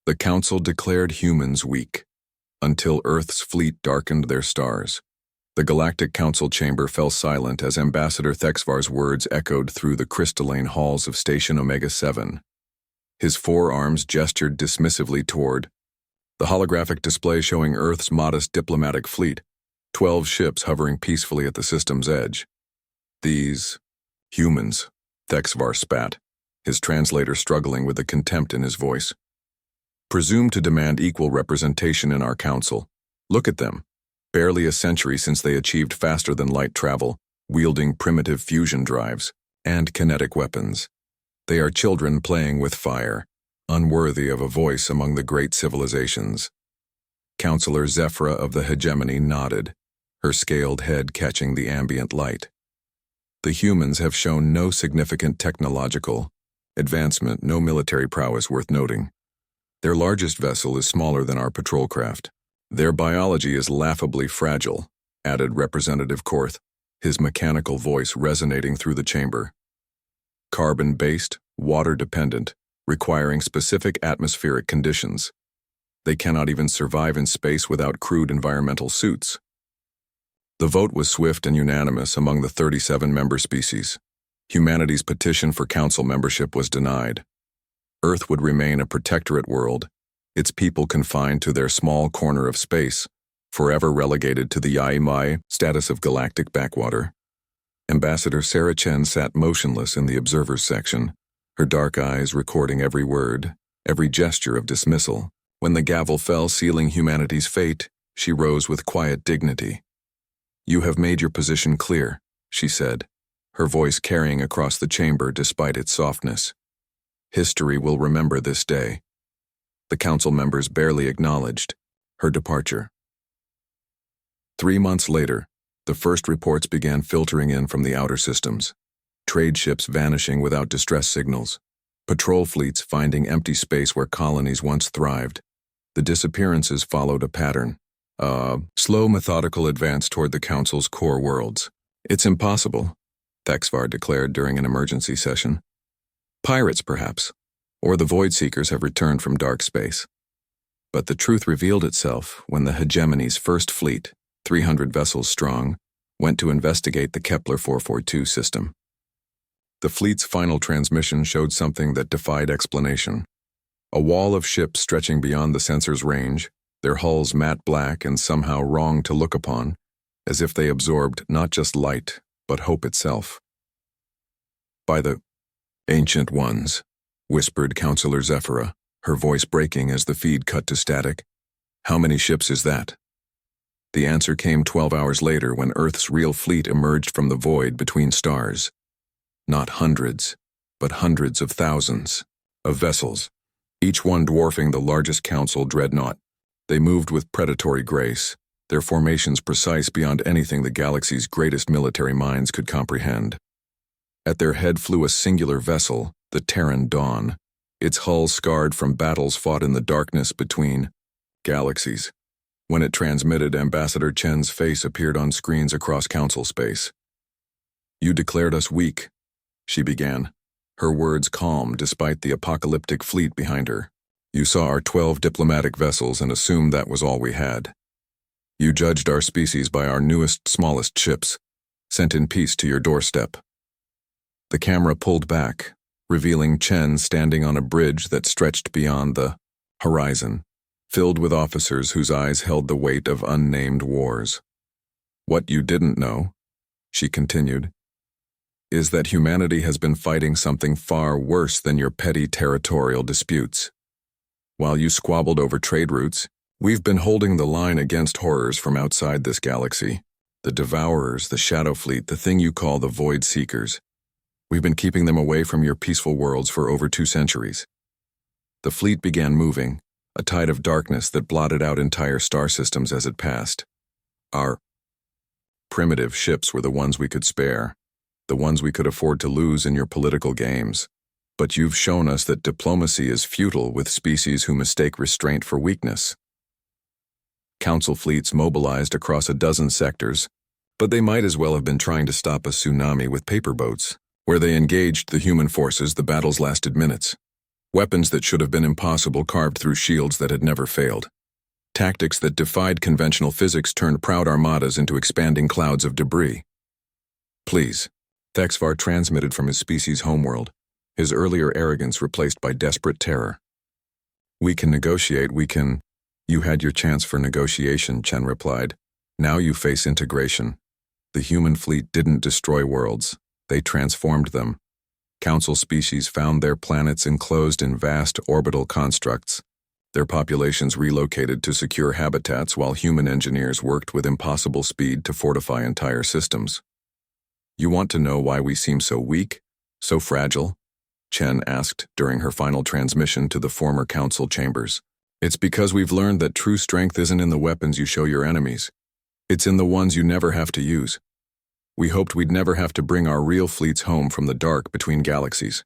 The Council declared humans weak, until Earth's fleet darkened their stars. The Galactic Council chamber fell silent as Ambassador Thexvar's words echoed through the crystalline halls of Station Omega-7. His forearms gestured dismissively toward the holographic display showing Earth's modest diplomatic fleet, 12 ships hovering peacefully at the system's edge. These humans, Thexvar spat, his translator struggling with the contempt in his voice. Presumed to demand equal representation in our council. Look at them. Barely a century since they achieved faster-than-light travel, wielding primitive fusion drives and kinetic weapons. They are children playing with fire, unworthy of a voice among the great civilizations. Counselor Zephyra of the hegemony nodded, her scaled head catching the ambient light. The humans have shown no significant technological advancement, no military prowess worth noting. Their largest vessel is smaller than our patrol craft. Their biology is laughably fragile, added Representative Korth, his mechanical voice resonating through the chamber. Carbon-based, water-dependent, requiring specific atmospheric conditions. They cannot even survive in space without crude environmental suits. The vote was swift and unanimous among the 37 member species. Humanity's petition for council membership was denied. Earth would remain a protectorate world, its people confined to their small corner of space, forever relegated to the Yaimai status of galactic backwater. Ambassador Sarah Chen sat motionless in the observers section, her dark eyes recording every word, every gesture of dismissal. When the gavel fell sealing humanity's fate, she rose with quiet dignity. "You have made your position clear," she said, her voice carrying across the chamber despite its softness. "History will remember this day." The council members barely acknowledged her departure. 3 months later, the first reports began filtering in from the outer systems. Trade ships vanishing without distress signals. Patrol fleets finding empty space where colonies once thrived. The disappearances followed a pattern. A slow, methodical advance toward the Council's core worlds. "It's impossible," Thexvar declared during an emergency session. "Pirates, perhaps, or the Void Seekers have returned from dark space." But the truth revealed itself when the hegemony's first fleet, 300 vessels strong, went to investigate the Kepler 442 system. The fleet's final transmission showed something that defied explanation. A wall of ships stretching beyond the sensor's range, their hulls matte black and somehow wrong to look upon, as if they absorbed not just light, but hope itself. "By the Ancient Ones," whispered Counselor Zephyra, her voice breaking as the feed cut to static. "How many ships is that?" The answer came 12 hours later when Earth's real fleet emerged from the void between stars. Not hundreds, but hundreds of thousands of vessels, each one dwarfing the largest council dreadnought. They moved with predatory grace, their formations precise beyond anything the galaxy's greatest military minds could comprehend. At their head flew a singular vessel, the Terran Dawn, its hull scarred from battles fought in the darkness between galaxies. When it transmitted, Ambassador Chen's face appeared on screens across council space. "You declared us weak," she began, her words calm despite the apocalyptic fleet behind her. "You saw our 12 diplomatic vessels and assumed that was all we had. You judged our species by our newest, smallest ships, sent in peace to your doorstep." The camera pulled back, revealing Chen standing on a bridge that stretched beyond the horizon, filled with officers whose eyes held the weight of unnamed wars. "What you didn't know," she continued, "is that humanity has been fighting something far worse than your petty territorial disputes. While you squabbled over trade routes, we've been holding the line against horrors from outside this galaxy. The Devourers, the Shadow Fleet, the thing you call the Void Seekers. We've been keeping them away from your peaceful worlds for over 2 centuries. The fleet began moving, a tide of darkness that blotted out entire star systems as it passed. Our primitive ships were the ones we could spare, the ones we could afford to lose in your political games. But you've shown us that diplomacy is futile with species who mistake restraint for weakness. Council fleets mobilized across a dozen sectors, but they might as well have been trying to stop a tsunami with paper boats. Where they engaged the human forces, the battles lasted minutes. Weapons that should have been impossible carved through shields that had never failed. Tactics that defied conventional physics turned proud armadas into expanding clouds of debris. Please, Thexvar transmitted from his species' homeworld, his earlier arrogance replaced by desperate terror. We can negotiate, we can... You had your chance for negotiation, Chen replied. Now you face integration. The human fleet didn't destroy worlds, they transformed them. Council species found their planets enclosed in vast orbital constructs. Their populations relocated to secure habitats while human engineers worked with impossible speed to fortify entire systems. You want to know why we seem so weak, so fragile? Chen asked during her final transmission to the former council chambers. It's because we've learned that true strength isn't in the weapons you show your enemies. It's in the ones you never have to use. We hoped we'd never have to bring our real fleets home from the dark between galaxies.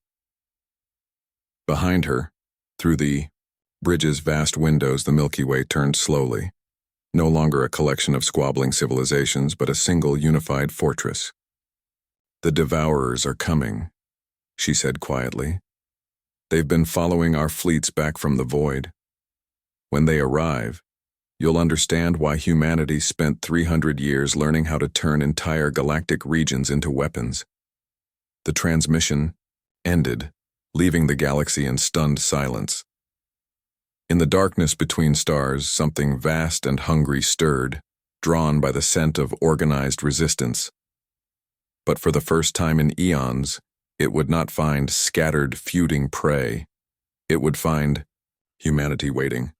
Behind her, through the bridge's vast windows, the Milky Way turned slowly. No longer a collection of squabbling civilizations, but a single unified fortress. The Devourers are coming, she said quietly. They've been following our fleets back from the void. When they arrive, you'll understand why humanity spent 300 years learning how to turn entire galactic regions into weapons. The transmission ended, leaving the galaxy in stunned silence. In the darkness between stars, something vast and hungry stirred, drawn by the scent of organized resistance. But for the first time in eons, it would not find scattered, feuding prey. It would find humanity waiting.